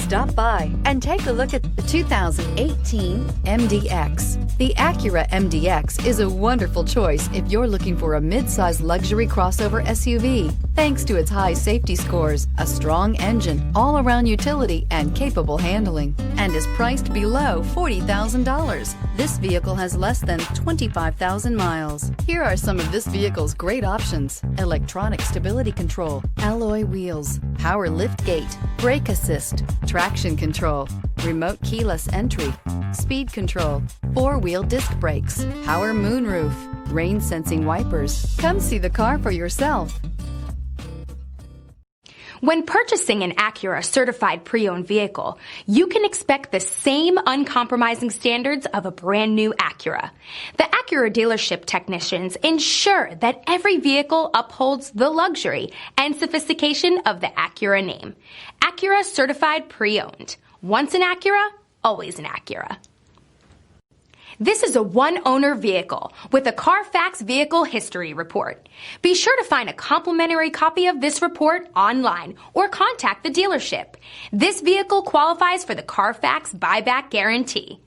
Stop by and take a look at the 2018 MDX. The Acura MDX is a wonderful choice if you're looking for a mid-size luxury crossover SUV. Thanks to its high safety scores, a strong engine, all-around utility, and capable handling, and is priced below $40,000. This vehicle has less than 25,000 miles. Here are some of this vehicle's great options: electronic stability control, alloy wheels, power lift gate, brake assist, traction control, remote keyless entry, speed control, four-wheel disc brakes, power moonroof, rain sensing wipers. Come see the car for yourself. When purchasing an Acura certified pre-owned vehicle, you can expect the same uncompromising standards of a brand new Acura. The Acura dealership technicians ensure that every vehicle upholds the luxury and sophistication of the Acura name. Acura certified pre-owned. Once an Acura, always an Acura. This is a one-owner vehicle with a Carfax Vehicle History Report. Be sure to find a complimentary copy of this report online or contact the dealership. This vehicle qualifies for the Carfax Buyback Guarantee.